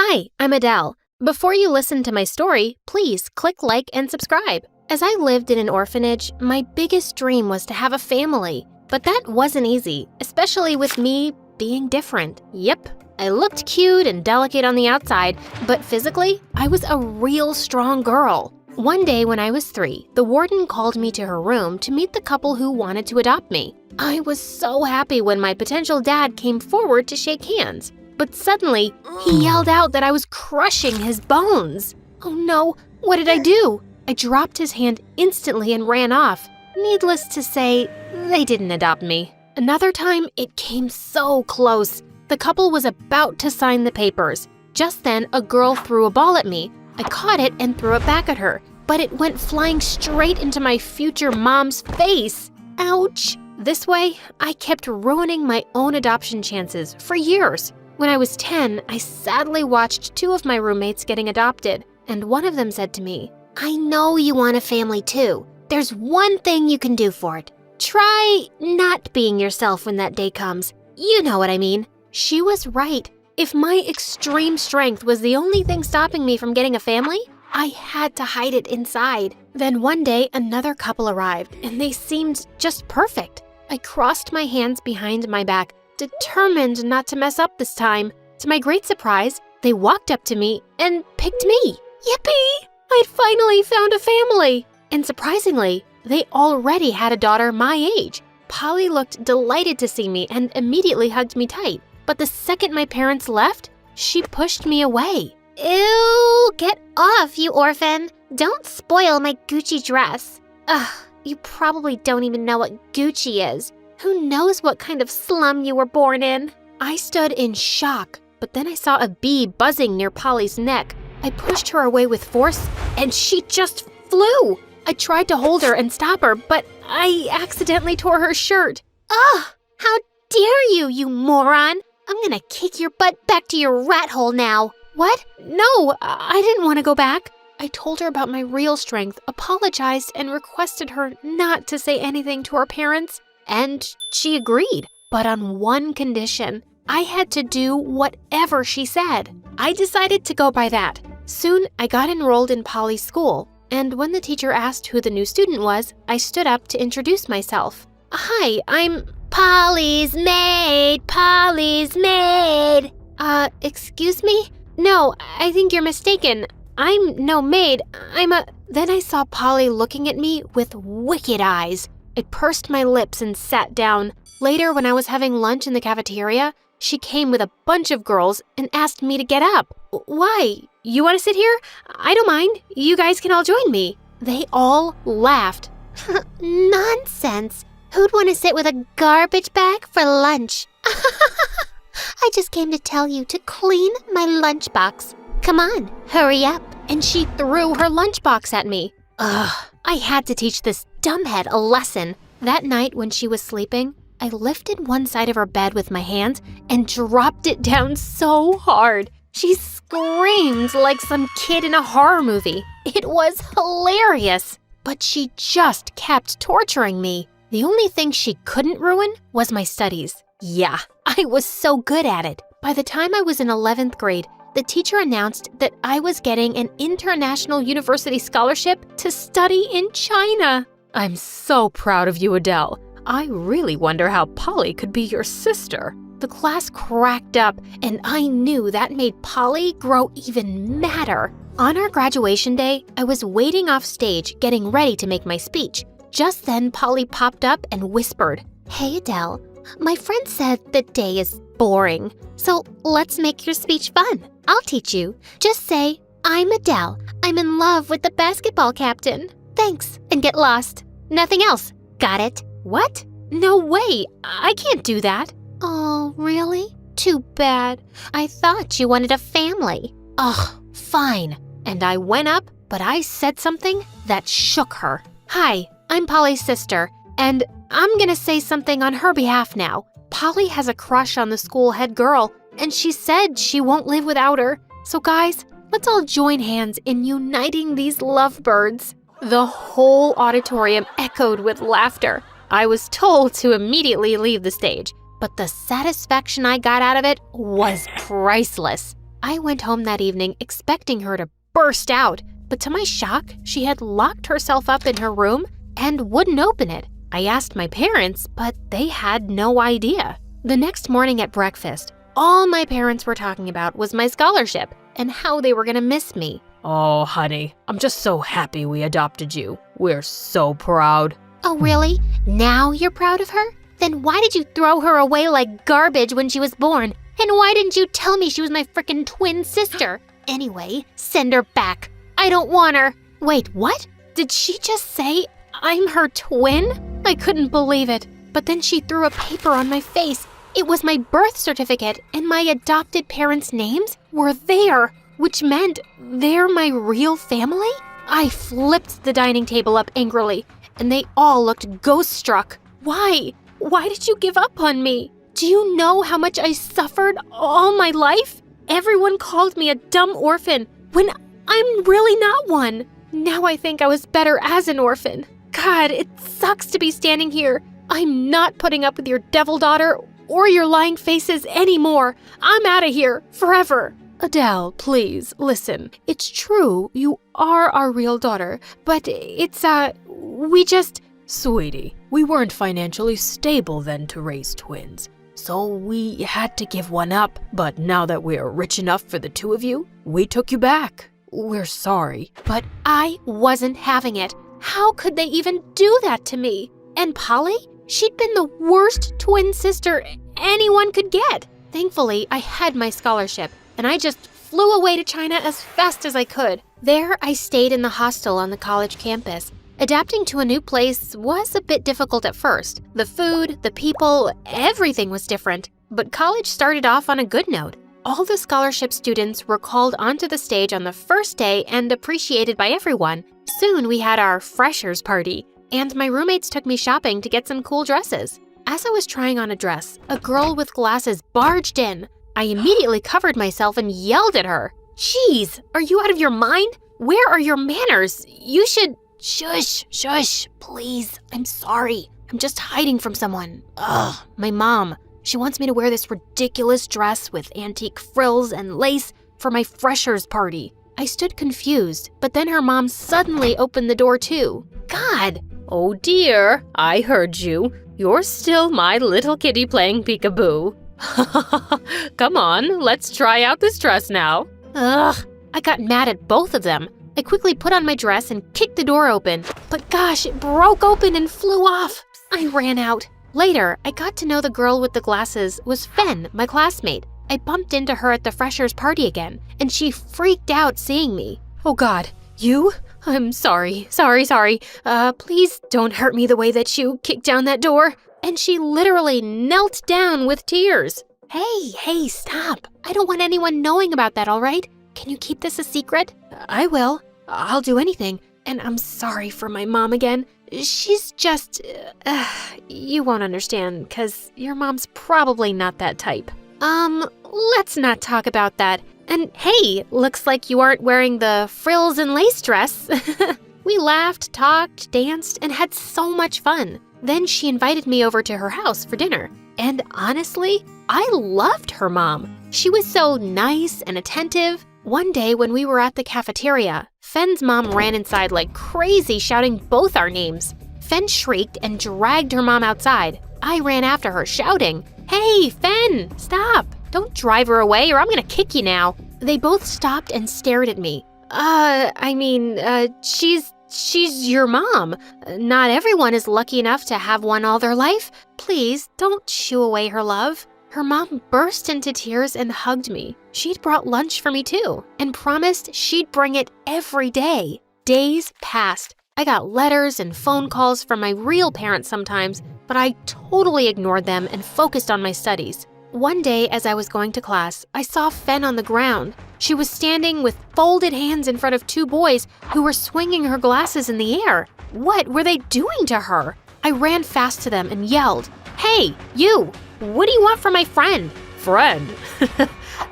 Hi, I'm Adele. Before you listen to my story, please click like and subscribe. As I lived in an orphanage, my biggest dream was to have a family. But that wasn't easy, especially with me being different. Yep, I looked cute and delicate on the outside, but physically, I was a real strong girl. One day when I was 3, the warden called me to her room to meet the couple who wanted to adopt me. I was so happy when my potential dad came forward to shake hands. But suddenly, he yelled out that I was crushing his bones. Oh no, what did I do? I dropped his hand instantly and ran off. Needless to say, they didn't adopt me. Another time, it came so close. The couple was about to sign the papers. Just then, a girl threw a ball at me. I caught it and threw it back at her, but it went flying straight into my future mom's face. Ouch! This way, I kept ruining my own adoption chances for years. When I was 10, I sadly watched 2 of my roommates getting adopted, and one of them said to me, "I know you want a family too. There's one thing you can do for it. Try not being yourself when that day comes. You know what I mean." She was right. If my extreme strength was the only thing stopping me from getting a family, I had to hide it inside. Then one day, another couple arrived, and they seemed just perfect. I crossed my hands behind my back, determined not to mess up this time. To my great surprise, they walked up to me and picked me. Yippee! I'd finally found a family. And surprisingly, they already had a daughter my age. Polly looked delighted to see me and immediately hugged me tight. But the second my parents left, she pushed me away. Ew, get off, you orphan. Don't spoil my Gucci dress. Ugh, you probably don't even know what Gucci is. Who knows what kind of slum you were born in? I stood in shock, but then I saw a bee buzzing near Polly's neck. I pushed her away with force, and she just flew. I tried to hold her and stop her, but I accidentally tore her shirt. Ugh! How dare you, you moron! I'm gonna kick your butt back to your rat hole now. What? No, I didn't want to go back. I told her about my real strength, apologized, and requested her not to say anything to her parents. And she agreed, but on one condition. I had to do whatever she said. I decided to go by that. Soon, I got enrolled in Polly's school, and when the teacher asked who the new student was, I stood up to introduce myself. Hi, I'm Polly's maid, Polly's maid. Excuse me? No, I think you're mistaken. I'm no maid, Then I saw Polly looking at me with wicked eyes. I pursed my lips and sat down. Later, when I was having lunch in the cafeteria, she came with a bunch of girls and asked me to get up. Why? You want to sit here? I don't mind. You guys can all join me. They all laughed. Nonsense. Who'd want to sit with a garbage bag for lunch? I just came to tell you to clean my lunchbox. Come on, hurry up. And she threw her lunchbox at me. Ugh, I had to teach this dumbhead a lesson. That night when she was sleeping, I lifted one side of her bed with my hands and dropped it down so hard. She screamed like some kid in a horror movie. It was hilarious. But she just kept torturing me. The only thing she couldn't ruin was my studies. Yeah, I was so good at it. By the time I was in 11th grade, the teacher announced that I was getting an international university scholarship to study in China. I'm so proud of you, Adele. I really wonder how Polly could be your sister. The class cracked up, and I knew that made Polly grow even madder. On our graduation day, I was waiting off stage, getting ready to make my speech. Just then, Polly popped up and whispered, "Hey, Adele, my friend said the day is boring, so let's make your speech fun. I'll teach you. Just say, 'I'm Adele. I'm in love with the basketball captain. Thanks,' and get lost. Nothing else. Got it?" What? No way. I can't do that. Oh, really? Too bad. I thought you wanted a family. Ugh, fine. And I went up, but I said something that shook her. Hi, I'm Polly's sister, and I'm gonna say something on her behalf now. Polly has a crush on the school head girl, and she said she won't live without her. So guys, let's all join hands in uniting these lovebirds. The whole auditorium echoed with laughter. I was told to immediately leave the stage, but the satisfaction I got out of it was priceless. I went home that evening expecting her to burst out, but to my shock, she had locked herself up in her room and wouldn't open it. I asked my parents, but they had no idea. The next morning at breakfast, all my parents were talking about was my scholarship and how they were gonna miss me. Oh, honey, I'm just so happy we adopted you. We're so proud. Oh, really? Now you're proud of her? Then why did you throw her away like garbage when she was born? And why didn't you tell me she was my frickin' twin sister? Anyway, send her back. I don't want her. Wait, what? Did she just say I'm her twin? I couldn't believe it. But then she threw a paper on my face. It was my birth certificate, and my adopted parents' names were there, which meant they're my real family? I flipped the dining table up angrily, and they all looked ghost-struck. Why? Why did you give up on me? Do you know how much I suffered all my life? Everyone called me a dumb orphan when I'm really not one. Now I think I was better as an orphan. God, it sucks to be standing here. I'm not putting up with your devil daughter or your lying faces anymore. I'm out of here forever. Adele, please, listen. It's true, you are our real daughter, but we just... Sweetie, we weren't financially stable then to raise twins, so we had to give one up. But now that we're rich enough for the two of you, we took you back. We're sorry. But I wasn't having it. How could they even do that to me? And Polly? She'd been the worst twin sister anyone could get. Thankfully, I had my scholarship, and I just flew away to China as fast as I could. There, I stayed in the hostel on the college campus. Adapting to a new place was a bit difficult at first. The food, the people, everything was different. But college started off on a good note. All the scholarship students were called onto the stage on the first day and appreciated by everyone. Soon we had our freshers party, and my roommates took me shopping to get some cool dresses. As I was trying on a dress, a girl with glasses barged in. I immediately covered myself and yelled at her. Jeez, are you out of your mind? Where are your manners? You should... Shush, please. I'm sorry. I'm just hiding from someone. Ugh, my mom. She wants me to wear this ridiculous dress with antique frills and lace for my freshers party. I stood confused, but then her mom suddenly opened the door too. God! Oh dear, I heard you. You're still my little kitty playing peekaboo. Come on, let's try out this dress now. Ugh, I got mad at both of them. I quickly put on my dress and kicked the door open. But gosh, it broke open and flew off. I ran out. Later, I got to know the girl with the glasses was Fen, my classmate. I bumped into her at the freshers' party again, and she freaked out seeing me. Oh God, you? I'm sorry. Please don't hurt me the way that you kicked down that door. And she literally knelt down with tears. Hey, stop. I don't want anyone knowing about that, all right? Can you keep this a secret? I will. I'll do anything. And I'm sorry for my mom again. She's just... you won't understand, because your mom's probably not that type. Let's not talk about that. And hey, looks like you aren't wearing the frills and lace dress. We laughed, talked, danced, and had so much fun. Then she invited me over to her house for dinner. And honestly, I loved her mom. She was so nice and attentive. One day when we were at the cafeteria, Fen's mom ran inside like crazy, shouting both our names. Fen shrieked and dragged her mom outside. I ran after her, shouting, "Hey, Fen, stop! Don't drive her away or I'm gonna kick you now." They both stopped and stared at me. She's your mom. Not everyone is lucky enough to have one all their life. Please, don't shoo away her love. Her mom burst into tears and hugged me. She'd brought lunch for me too, and promised she'd bring it every day. Days passed. I got letters and phone calls from my real parents sometimes, but I totally ignored them and focused on my studies. One day, as I was going to class, I saw Fen on the ground. She was standing with folded hands in front of two boys who were swinging her glasses in the air. What were they doing to her? I ran fast to them and yelled, "Hey, you! What do you want from my friend?" Friend?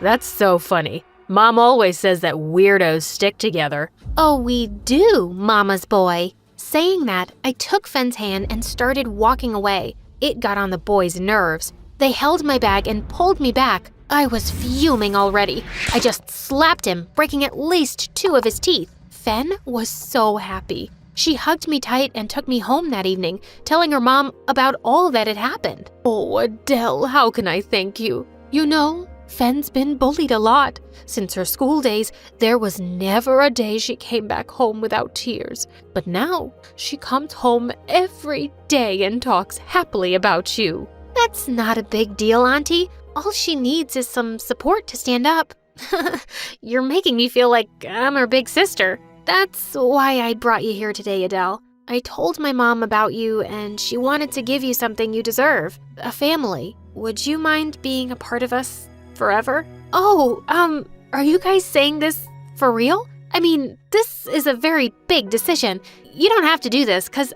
That's so funny. Mom always says that weirdos stick together. Oh, we do, Mama's boy. Saying that, I took Fen's hand and started walking away. It got on the boys' nerves. They held my bag and pulled me back. I was fuming already. I just slapped him, breaking at least 2 of his teeth. Fen was so happy. She hugged me tight and took me home that evening, telling her mom about all that had happened. Oh, Adele, how can I thank you? You know, Fen's been bullied a lot. Since her school days, there was never a day she came back home without tears. But now, she comes home every day and talks happily about you. That's not a big deal, Auntie. All she needs is some support to stand up. You're making me feel like I'm her big sister. That's why I brought you here today, Adele. I told my mom about you and she wanted to give you something you deserve, a family. Would you mind being a part of us forever? Oh, are you guys saying this for real? I mean, this is a very big decision. You don't have to do this because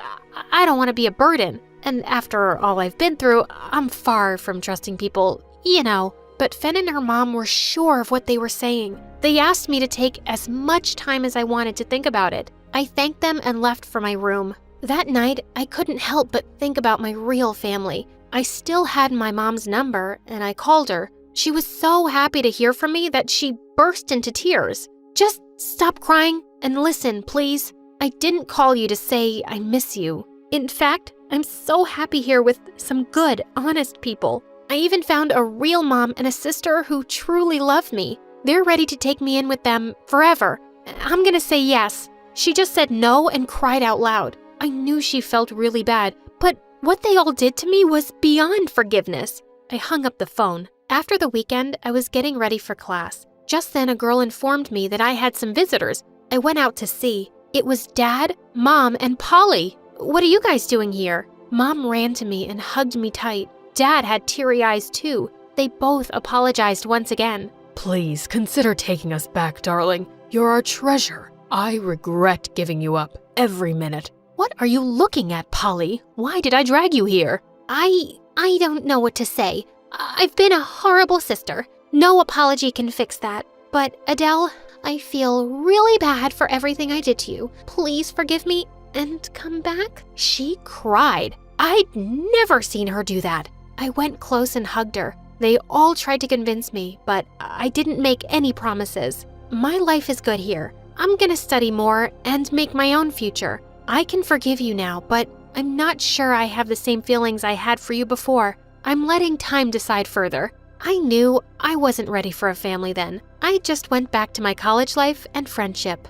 I don't want to be a burden. And after all I've been through, I'm far from trusting people, you know. But Fen and her mom were sure of what they were saying. They asked me to take as much time as I wanted to think about it. I thanked them and left for my room. That night, I couldn't help but think about my real family. I still had my mom's number, and I called her. She was so happy to hear from me that she burst into tears. Just stop crying and listen, please. I didn't call you to say I miss you. In fact, I'm so happy here with some good, honest people. I even found a real mom and a sister who truly love me. They're ready to take me in with them forever. I'm gonna say yes. She just said no and cried out loud. I knew she felt really bad, but what they all did to me was beyond forgiveness. I hung up the phone. After the weekend, I was getting ready for class. Just then, a girl informed me that I had some visitors. I went out to see. It was Dad, Mom, and Polly. What are you guys doing here? Mom ran to me and hugged me tight. Dad had teary eyes too. They both apologized once again. Please consider taking us back, darling. You're our treasure. I regret giving you up every minute. What are you looking at, Polly? Why did I drag you here? I don't know what to say. I've been a horrible sister. No apology can fix that. But Adele, I feel really bad for everything I did to you. Please forgive me and come back. She cried. I'd never seen her do that. I went close and hugged her. They all tried to convince me, but I didn't make any promises. My life is good here. I'm gonna study more and make my own future. I can forgive you now, but I'm not sure I have the same feelings I had for you before. I'm letting time decide further. I knew I wasn't ready for a family then. I just went back to my college life and friendship.